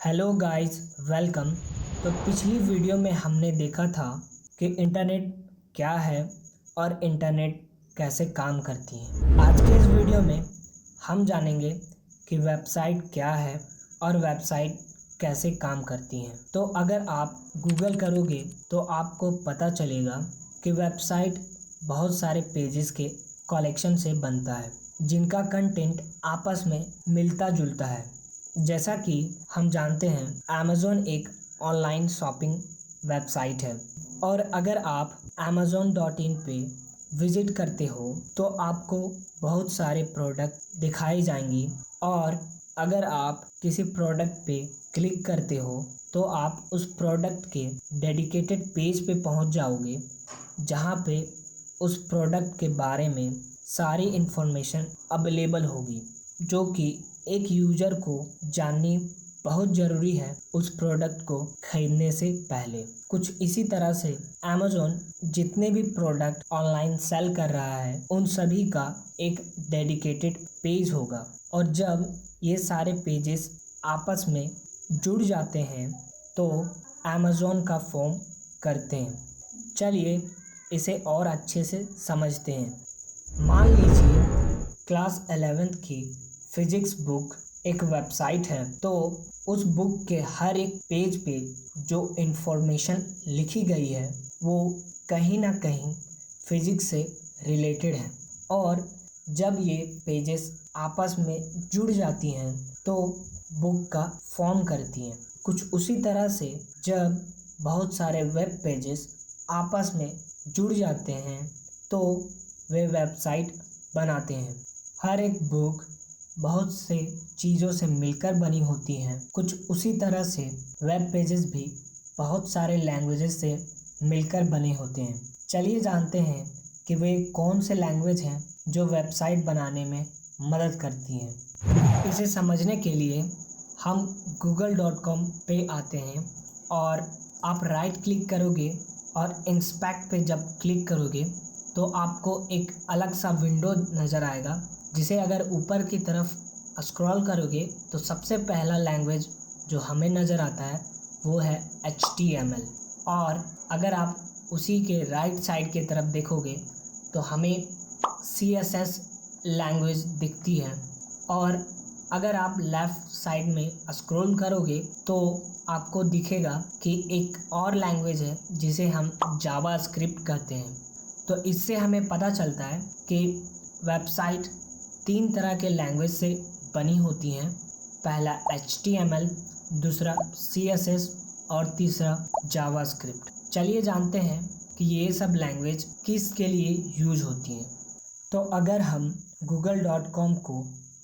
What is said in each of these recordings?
Hello guys, welcome. तो पिछली video में हमने देखा था कि इंटरनेट क्या है और इंटरनेट कैसे काम करती है। आज के इस वीडियो में हम जानेंगे कि वेबसाइट क्या है और वेबसाइट कैसे काम करती हैं। तो अगर आप गूगल करोगे तो आपको पता चलेगा कि वेबसाइट बहुत सारे पेजेस के कलेक्शन से बनता है जिनका कंटेंट आपस में मिलता जुलता है। जैसा कि हम जानते हैं, अमेज़न एक ऑनलाइन शॉपिंग वेबसाइट है और अगर आप amazon.in पे विज़िट करते हो तो आपको बहुत सारे प्रोडक्ट दिखाई जाएंगी और अगर आप किसी प्रोडक्ट पे क्लिक करते हो तो आप उस प्रोडक्ट के डेडिकेटेड पेज पे पहुंच जाओगे जहां पे उस प्रोडक्ट के बारे में सारी इन्फॉर्मेशन अवेलेबल होगी, जो कि एक यूज़र को जाननी बहुत ज़रूरी है उस प्रोडक्ट को खरीदने से पहले। कुछ इसी तरह से अमेज़न जितने भी प्रोडक्ट ऑनलाइन सेल कर रहा है उन सभी का एक डेडिकेटेड पेज होगा और जब ये सारे पेजेस आपस में जुड़ जाते हैं तो अमेज़न का फॉर्म करते हैं। चलिए इसे और अच्छे से समझते हैं। मान लीजिए क्लास 11th की फिजिक्स बुक एक वेबसाइट है, तो उस बुक के हर एक पेज पे जो इन्फॉर्मेशन लिखी गई है वो कहीं ना कहीं फिजिक्स से रिलेटेड है और जब ये पेजेस आपस में जुड़ जाती हैं तो बुक का फॉर्म करती हैं। कुछ उसी तरह से जब बहुत सारे वेब पेजेस आपस में जुड़ जाते हैं तो वे वेबसाइट बनाते हैं। हर एक बुक बहुत से चीज़ों से मिलकर बनी होती हैं। कुछ उसी तरह से वेब पेजेस भी बहुत सारे लैंग्वेजेस से मिलकर बने होते हैं। चलिए जानते हैं कि वे कौन से लैंग्वेज हैं जो वेबसाइट बनाने में मदद करती हैं। इसे समझने के लिए हम google.com पे आते हैं और आप राइट क्लिक करोगे और इंस्पेक्ट पे जब क्लिक करोगे तो आपको एक अलग सा विंडो नज़र आएगा, जिसे अगर ऊपर की तरफ स्क्रॉल करोगे तो सबसे पहला लैंग्वेज जो हमें नज़र आता है वो है HTML और अगर आप उसी के राइट साइड की तरफ देखोगे तो हमें CSS लैंग्वेज दिखती है और अगर आप लेफ़्ट साइड में स्क्रॉल करोगे तो आपको दिखेगा कि एक और लैंग्वेज है जिसे हम जावास्क्रिप्ट कहते हैं। तो इससे हमें पता चलता है कि वेबसाइट 3 तरह के लैंग्वेज से बनी होती हैं। पहला HTML, दूसरा CSS और तीसरा जावास्क्रिप्ट। चलिए जानते हैं कि ये सब लैंग्वेज किस के लिए यूज होती हैं। तो अगर हम google.com को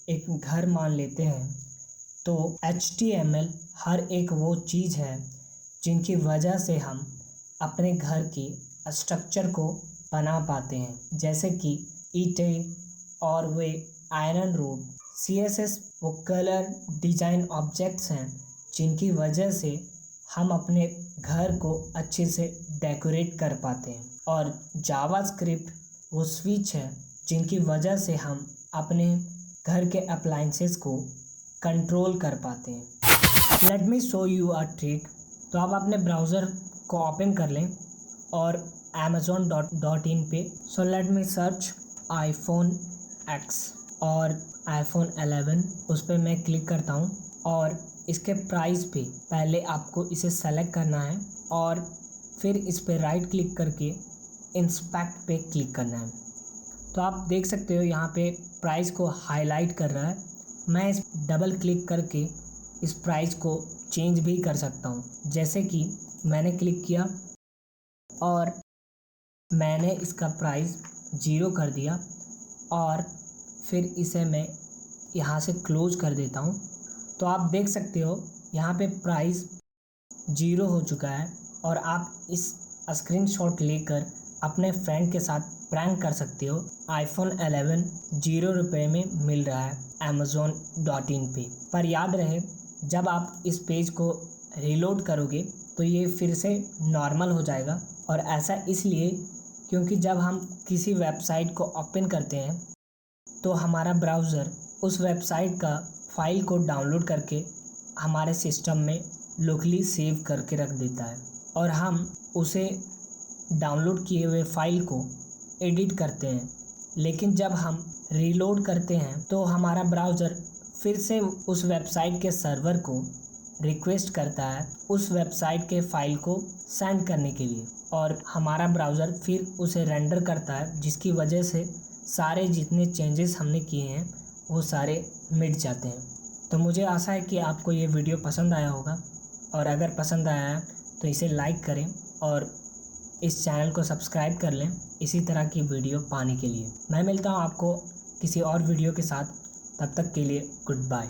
एक घर मान लेते हैं तो HTML हर एक वो चीज़ है जिनकी वजह से हम अपने घर की स्ट्रक्चर को बना पाते हैं, जैसे कि ईंटें और वे आयरन रोड। CSS वो कलर डिज़ाइन ऑब्जेक्ट्स हैं जिनकी वजह से हम अपने घर को अच्छे से डेकोरेट कर पाते हैं और जावास्क्रिप्ट वो स्विच है जिनकी वजह से हम अपने घर के अप्लाइंसेस को कंट्रोल कर पाते हैं। Let me show you a trick. तो आप अपने ब्राउज़र को ओपन कर लें और amazon.in पे let me search iPhone X और iPhone 11 उस पर मैं क्लिक करता हूँ और इसके प्राइस पे पहले आपको इसे सेलेक्ट करना है और फिर इस पर राइट क्लिक करके इंस्पेक्ट पे क्लिक करना है। तो आप देख सकते हो यहाँ पे प्राइस को हाईलाइट कर रहा है। मैं इस डबल क्लिक करके इस प्राइस को चेंज भी कर सकता हूँ, जैसे कि मैंने क्लिक किया और मैंने इसका प्राइस 0 कर दिया और फिर इसे मैं यहाँ से क्लोज कर देता हूँ। तो आप देख सकते हो यहाँ पे प्राइस 0 हो चुका है और आप इस स्क्रीनशॉट लेकर अपने फ्रेंड के साथ प्रैंक कर सकते हो। iPhone 11 0 रुपये में मिल रहा है amazon.in पे। पर याद रहे, जब आप इस पेज को रीलोड करोगे तो ये फिर से नॉर्मल हो जाएगा और ऐसा इसलिए क्योंकि जब हम किसी वेबसाइट को ओपन करते हैं तो हमारा ब्राउज़र उस वेबसाइट का फाइल को डाउनलोड करके हमारे सिस्टम में लोकली सेव करके रख देता है और हम उसे डाउनलोड किए हुए फाइल को एडिट करते हैं। लेकिन जब हम रीलोड करते हैं तो हमारा ब्राउज़र फिर से उस वेबसाइट के सर्वर को रिक्वेस्ट करता है उस वेबसाइट के फाइल को सेंड करने के लिए, और हमारा ब्राउज़र फिर उसे रेंडर करता है, जिसकी वजह से सारे जितने चेंजेस हमने किए हैं वो सारे मिट जाते हैं। तो मुझे आशा है कि आपको ये वीडियो पसंद आया होगा, और अगर पसंद आया है तो इसे लाइक करें और इस चैनल को सब्सक्राइब कर लें इसी तरह की वीडियो पाने के लिए। मैं मिलता हूँ आपको किसी और वीडियो के साथ, तब तक के लिए गुड बाय।